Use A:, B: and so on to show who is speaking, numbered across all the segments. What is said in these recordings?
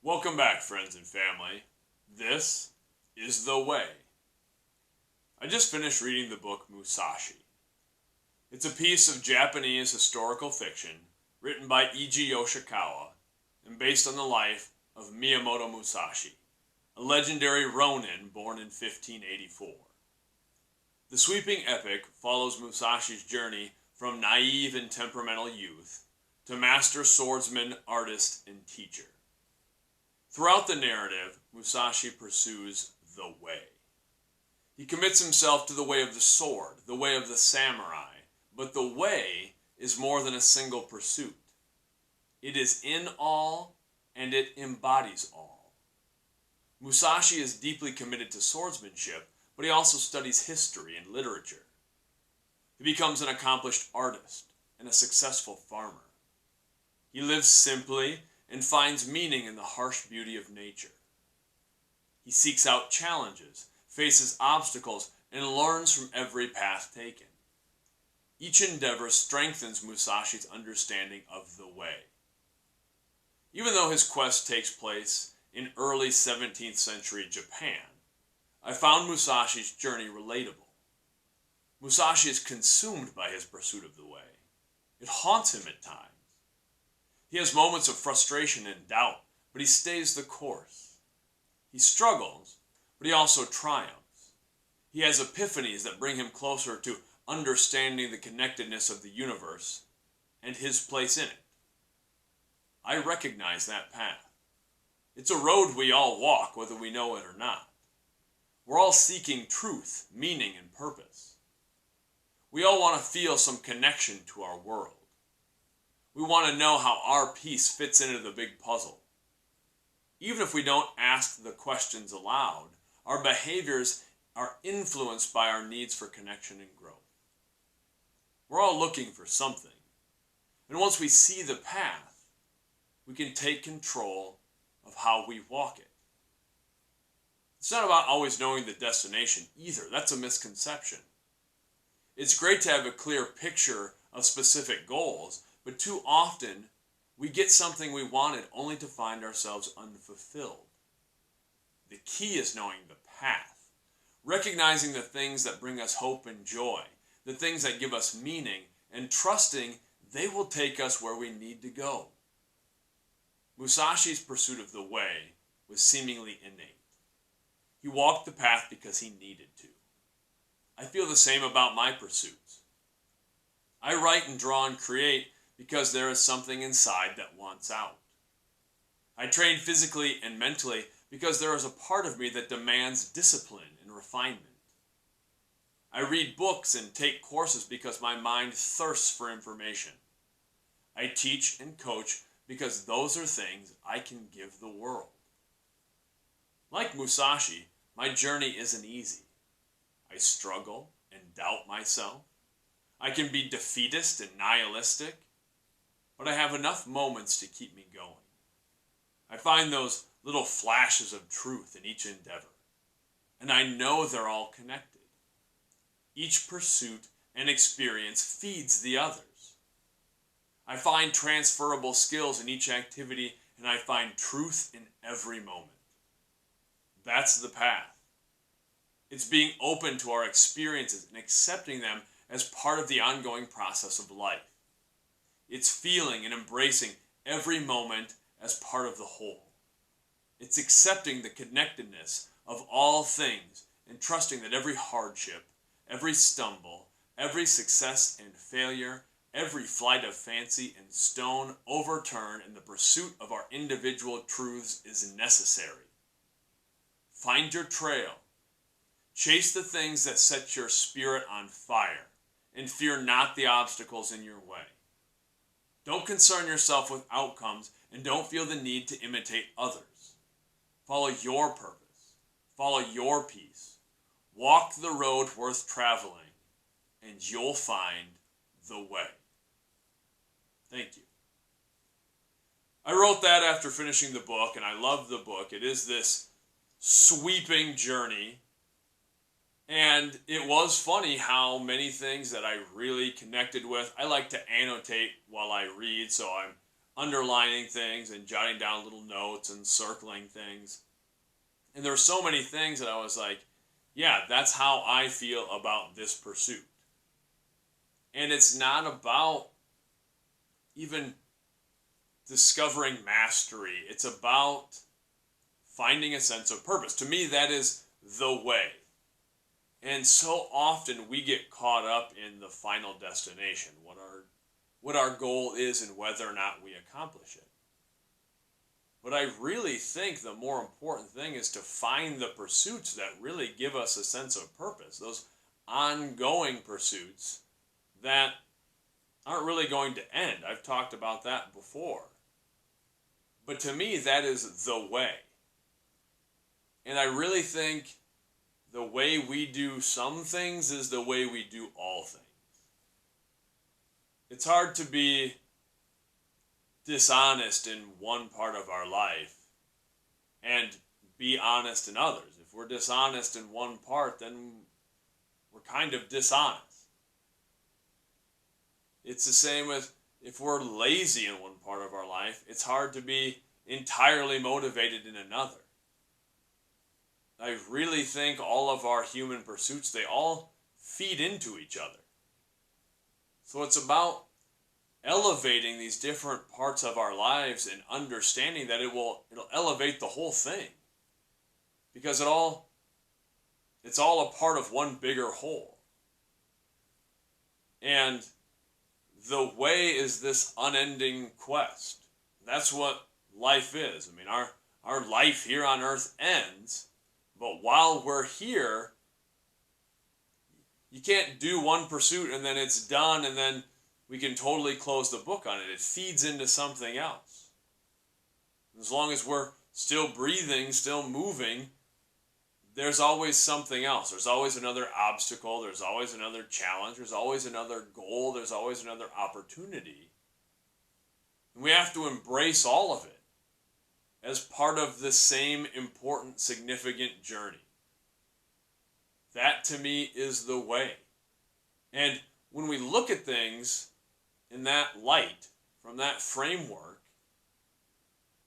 A: Welcome back, friends and family. This is The Way. I just finished reading the book Musashi. It's a piece of Japanese historical fiction written by Eiji Yoshikawa and based on the life of Miyamoto Musashi, a legendary ronin born in 1584. The sweeping epic follows Musashi's journey from naive and temperamental youth to master swordsman, artist, and teacher. Throughout the narrative, Musashi pursues the way. He commits himself to the way of the sword, the way of the samurai, but the way is more than a single pursuit. It is in all, and it embodies all. Musashi is deeply committed to swordsmanship, but he also studies history and literature. He becomes an accomplished artist and a successful farmer. He lives simply and finds meaning in the harsh beauty of nature. He seeks out challenges, faces obstacles, and learns from every path taken. Each endeavor strengthens Musashi's understanding of the way. Even though his quest takes place in early 17th century Japan, I found Musashi's journey relatable. Musashi is consumed by his pursuit of the way. It haunts him at times. He has moments of frustration and doubt, but he stays the course. He struggles, but he also triumphs. He has epiphanies that bring him closer to understanding the connectedness of the universe and his place in it. I recognize that path. It's a road we all walk, whether we know it or not. We're all seeking truth, meaning, and purpose. We all want to feel some connection to our world. We want to know how our piece fits into the big puzzle. Even if we don't ask the questions aloud, our behaviors are influenced by our needs for connection and growth. We're all looking for something. And once we see the path, we can take control of how we walk it. It's not about always knowing the destination either. That's a misconception. It's great to have a clear picture of specific goals, but too often we get something we wanted only to find ourselves unfulfilled. The key is knowing the path, recognizing the things that bring us hope and joy, the things that give us meaning, and trusting they will take us where we need to go. Musashi's pursuit of the way was seemingly innate. He walked the path because he needed to. I feel the same about my pursuits. I write and draw and create because there is something inside that wants out. I train physically and mentally because there is a part of me that demands discipline and refinement. I read books and take courses because my mind thirsts for information. I teach and coach because those are things I can give the world. Like Musashi, my journey isn't easy. I struggle and doubt myself. I can be defeatist and nihilistic, but I have enough moments to keep me going. I find those little flashes of truth in each endeavor, and I know they're all connected. Each pursuit and experience feeds the others. I find transferable skills in each activity, and I find truth in every moment. That's the path. It's being open to our experiences and accepting them as part of the ongoing process of life. It's feeling and embracing every moment as part of the whole. It's accepting the connectedness of all things and trusting that every hardship, every stumble, every success and failure, every flight of fancy and stone overturned in the pursuit of our individual truths is necessary. Find your trail. Chase the things that set your spirit on fire, and fear not the obstacles in your way. Don't concern yourself with outcomes, and don't feel the need to imitate others. Follow your purpose. Follow your peace. Walk the road worth traveling, and you'll find the way. Thank you. I wrote that after finishing the book, and I love the book. It is this sweeping journey. And it was funny how many things that I really connected with. I like to annotate while I read, so underlining things and jotting down little notes and circling things. And there were so many things that I was like, yeah, that's how I feel about this pursuit. And it's not about even discovering mastery. It's about finding a sense of purpose. To me, that is the way. And so often we get caught up in the final destination, what our goal is and whether or not we accomplish it. But I really think the more important thing is to find the pursuits that really give us a sense of purpose, those ongoing pursuits that aren't really going to end. I've talked about that before. But to me, that is the way. And I really think the way we do some things is the way we do all things. It's hard to be dishonest in one part of our life and be honest in others. If we're dishonest in one part, then we're kind of dishonest. It's the same with if we're lazy in one part of our life, it's hard to be entirely motivated in another. I really think all of our human pursuits, they all feed into each other. So it's about elevating these different parts of our lives and understanding that it'll elevate the whole thing. Because it's all a part of one bigger whole. And the way is this unending quest. That's what life is. I mean, our life here on earth ends, but while we're here, you can't do one pursuit and then it's done and then we can totally close the book on it. It feeds into something else. As long as we're still breathing, still moving, there's always something else. There's always another obstacle. There's always another challenge. There's always another goal. There's always another opportunity. And we have to embrace all of it as part of the same important, significant journey. That, to me, is the way. And when we look at things in that light, from that framework,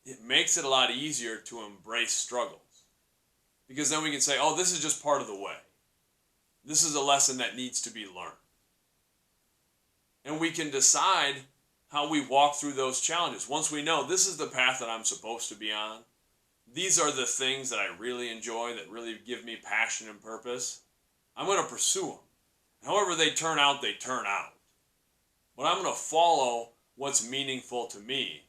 A: it makes it a lot easier to embrace struggles. Because then we can say, oh, this is just part of the way. This is a lesson that needs to be learned. And we can decide how we walk through those challenges. Once we know this is the path that I'm supposed to be on, these are the things that I really enjoy, that really give me passion and purpose, I'm going to pursue them. However they turn out, they turn out. But I'm going to follow what's meaningful to me.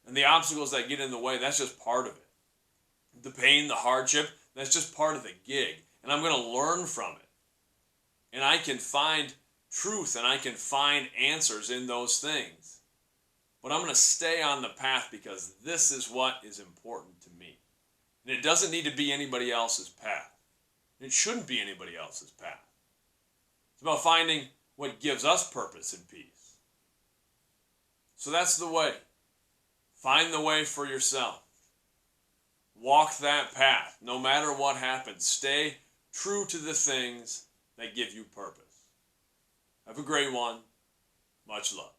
A: And the obstacles that get in the way, that's just part of it. The pain, the hardship, that's just part of the gig. And I'm going to learn from it. And I can find truth and I can find answers in those things. But I'm going to stay on the path because this is what is important to me. And it doesn't need to be anybody else's path. It shouldn't be anybody else's path. It's about finding what gives us purpose and peace. So that's the way. Find the way for yourself. Walk that path. No matter what happens, stay true to the things that give you purpose. Have a great one. Much love.